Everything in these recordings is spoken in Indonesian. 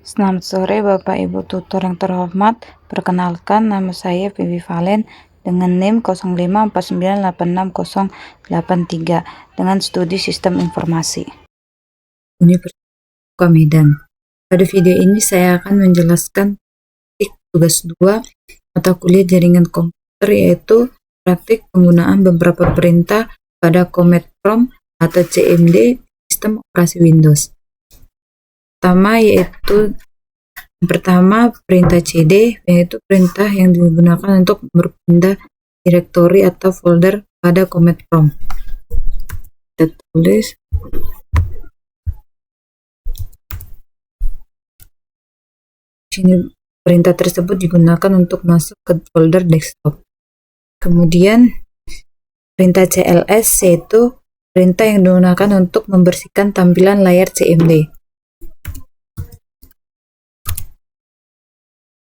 Selamat sore Bapak Ibu tutor yang terhormat. Perkenalkan, nama saya Vivi Valen dengan NIM 0549868083 dengan studi Sistem Informasi Universitas Medan. Pada video ini saya akan menjelaskan tugas 2 mata kuliah jaringan komputer, yaitu praktik penggunaan beberapa perintah pada Command Prompt atau CMD sistem operasi Windows. Pertama, perintah cd, yaitu perintah yang digunakan untuk berpindah direktori atau folder pada Command Prompt. Kita tulis sini, perintah tersebut digunakan untuk masuk ke folder desktop. Kemudian perintah cls, yaitu perintah yang digunakan untuk membersihkan tampilan layar CMD.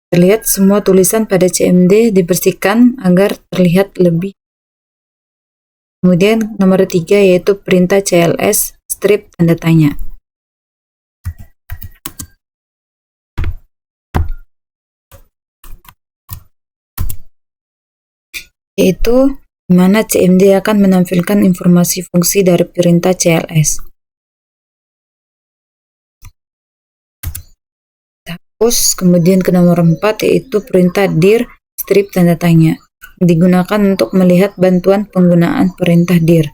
Terlihat semua tulisan pada CMD dibersihkan agar terlihat lebih. Kemudian nomor 3, yaitu perintah cls strip tanda tanya. Yaitu mana CMD akan menampilkan informasi fungsi dari perintah cls. Kemudian ke nomor 4, yaitu perintah dir strip tanda tanya, digunakan untuk melihat bantuan penggunaan perintah dir.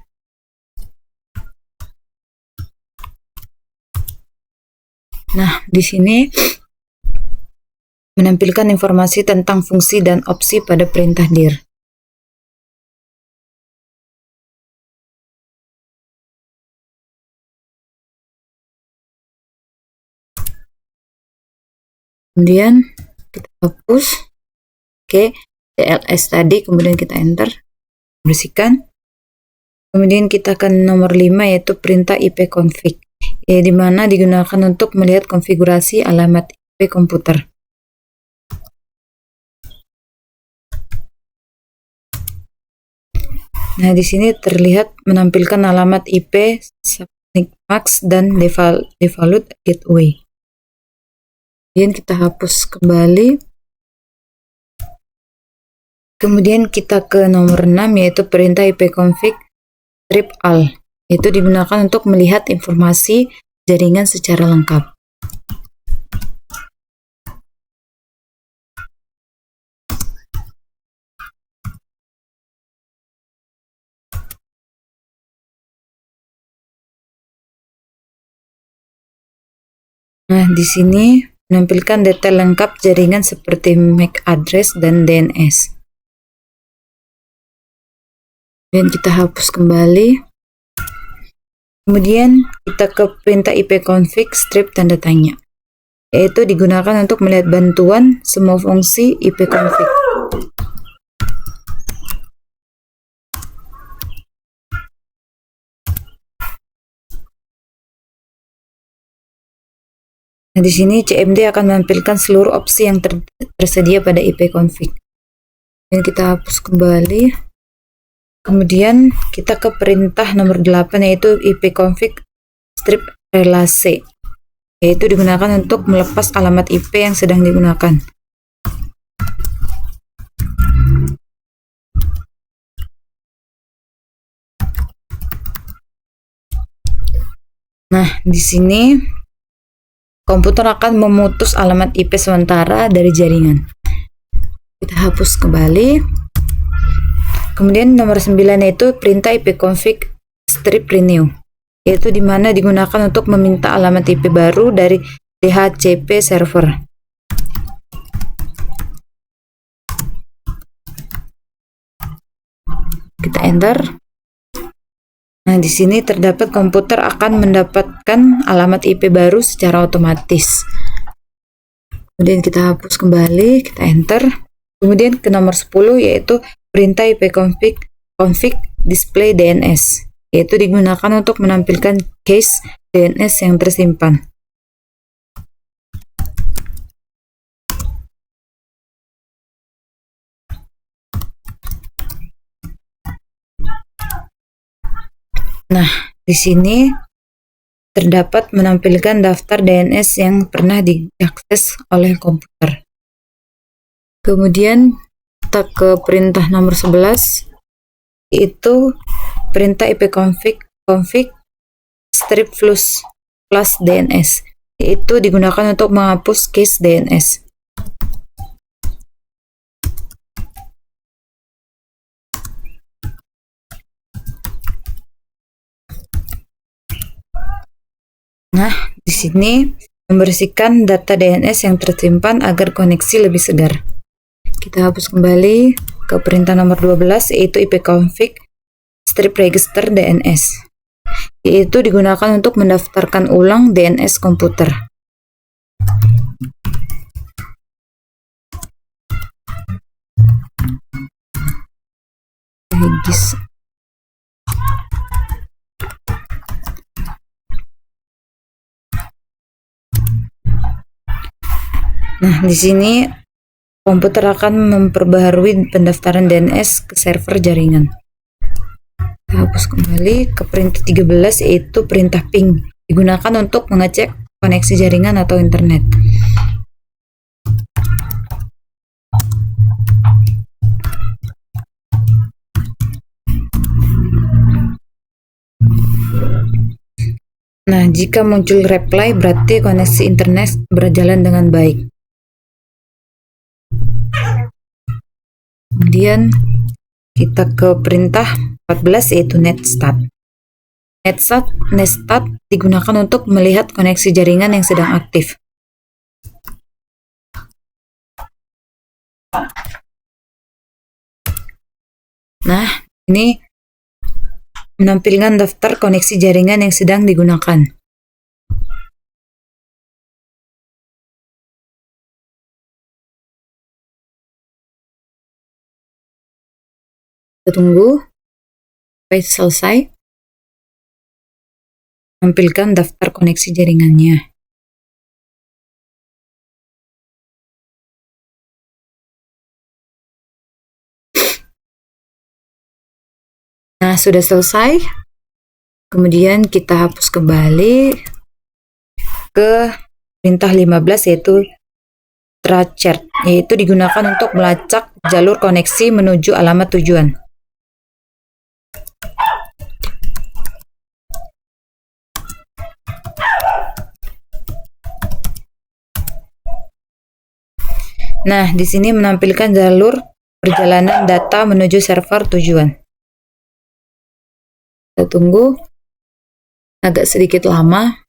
Nah, di sini menampilkan informasi tentang fungsi dan opsi pada perintah dir. Kemudian kita hapus cls tadi, kemudian kita enter, bersihkan. Kemudian kita ke nomor 5, yaitu perintah ipconfig, di mana digunakan untuk melihat konfigurasi alamat IP komputer. Nah, di sini terlihat menampilkan alamat IP subnet max dan default gateway. Kemudian kita hapus kembali. Kemudian kita ke nomor 6, yaitu perintah ipconfig strip all, itu digunakan untuk melihat informasi jaringan secara lengkap. Nah, di sini menampilkan detail lengkap jaringan seperti MAC address dan DNS. Dan kita hapus kembali. Kemudian kita ke perintah ipconfig strip tanda tanya, yaitu digunakan untuk melihat bantuan semua fungsi ipconfig. Nah, di sini CMD akan menampilkan seluruh opsi yang tersedia pada ipconfig. Dan kita hapus kembali. Kemudian kita ke perintah nomor 8, yaitu ipconfig strip relase, yaitu digunakan untuk melepas alamat IP yang sedang digunakan. Nah, di sini komputer akan memutus alamat IP sementara dari jaringan. Kita hapus kembali. Kemudian nomor 9, yaitu perintah ipconfig strip renew, yaitu dimana digunakan untuk meminta alamat IP baru dari DHCP server. Kita enter. Nah, di sini terdapat komputer akan mendapatkan alamat IP baru secara otomatis. Kemudian kita hapus kembali, kita enter. Kemudian ke nomor 10, yaitu perintah ipconfig display DNS, yaitu digunakan untuk menampilkan cache DNS yang tersimpan. Nah, di sini terdapat menampilkan daftar DNS yang pernah diakses oleh komputer. Kemudian kita ke perintah nomor 11, yaitu perintah ipconfig strip plus DNS, yaitu digunakan untuk menghapus cache DNS. Nah, di sini membersihkan data DNS yang tersimpan agar koneksi lebih segar. Kita hapus kembali ke perintah nomor 12, yaitu ipconfig strip register DNS, yaitu digunakan untuk mendaftarkan ulang DNS komputer. Nah, di sini komputer akan memperbaharui pendaftaran DNS ke server jaringan. Hapus kembali ke perintah 13, yaitu perintah ping, digunakan untuk mengecek koneksi jaringan atau internet. Nah, jika muncul reply berarti koneksi internet berjalan dengan baik. Kemudian kita ke perintah 14, yaitu netstat. Netstat digunakan untuk melihat koneksi jaringan yang sedang aktif. Nah, ini menampilkan daftar koneksi jaringan yang sedang digunakan. Kita tunggu sampai selesai. Tampilkan daftar koneksi jaringannya. Nah, sudah selesai. Kemudian kita hapus kembali ke perintah 15, yaitu trachart, yaitu digunakan untuk melacak jalur koneksi menuju alamat tujuan. Nah, di sini menampilkan jalur perjalanan data menuju server tujuan. Kita tunggu agak sedikit lama.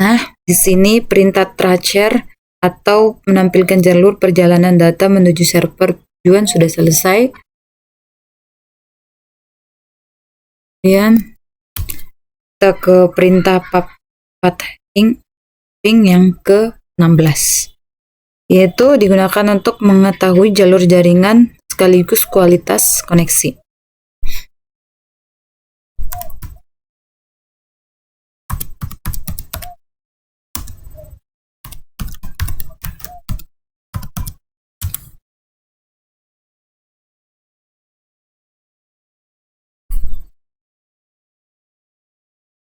Nah, di sini perintah tracer atau menampilkan jalur perjalanan data menuju server tujuan sudah selesai. Kemudian kita ke perintah pathing yang ke-16, yaitu digunakan untuk mengetahui jalur jaringan sekaligus kualitas koneksi.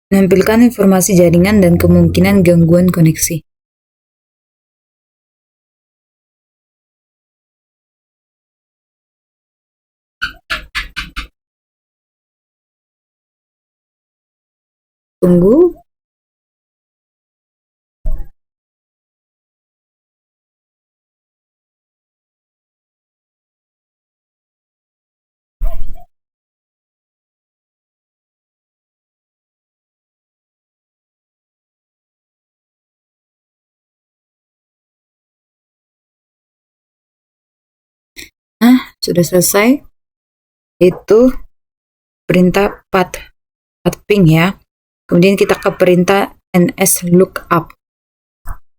Menampilkan informasi jaringan dan kemungkinan gangguan koneksi. Tunggu. Nah, sudah selesai. Itu perintah path ping ya. Kemudian kita ke perintah ns lookup.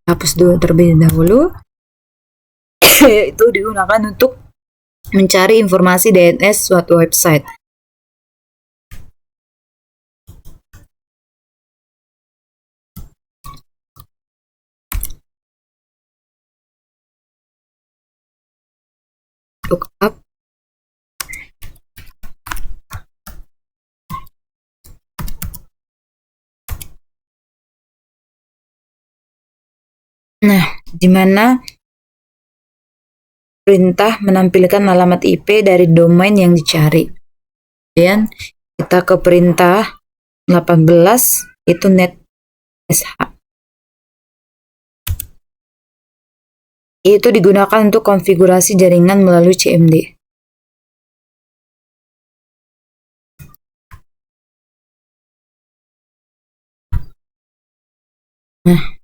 Hapus dulu terlebih dahulu. Itu digunakan untuk mencari informasi DNS suatu website. Lookup. Nah, di mana perintah menampilkan alamat IP dari domain yang dicari. Kemudian kita ke perintah 18, itu netsh. Itu digunakan untuk konfigurasi jaringan melalui CMD. Nah,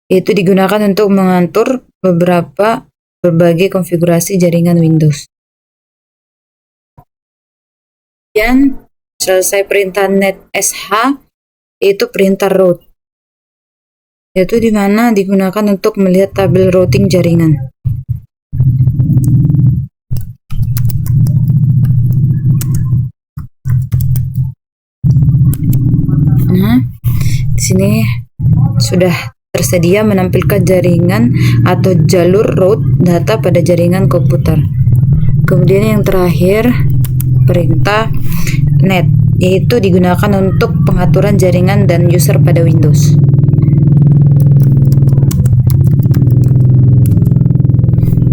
itu digunakan untuk mengatur berbagai konfigurasi jaringan Windows. Dan selesai perintah netsh, itu perintah route, yaitu di mana digunakan untuk melihat tabel routing jaringan. Nah, di sini sudah tersedia menampilkan jaringan atau jalur route data pada jaringan komputer. Kemudian yang terakhir, perintah net, yaitu digunakan untuk pengaturan jaringan dan user pada Windows.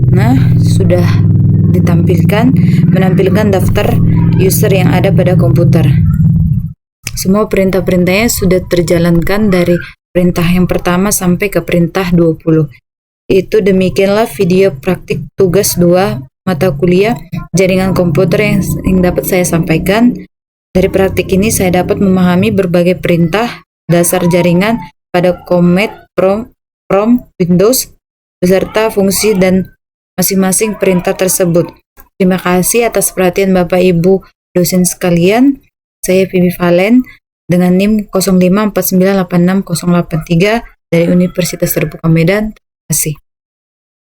Nah, sudah menampilkan daftar user yang ada pada komputer. Semua perintah-perintahnya sudah terjalankan dari perintah yang pertama sampai ke perintah 20. Itu demikianlah video praktik tugas 2 mata kuliah jaringan komputer yang dapat saya sampaikan. Dari praktik ini saya dapat memahami berbagai perintah dasar jaringan pada command prompt Windows beserta fungsi dan masing-masing perintah tersebut. Terima kasih atas perhatian Bapak Ibu dosen sekalian. Saya Vivi Valen dengan NIM 0549860083 dari Universitas Terbuka Medan. Terima kasih.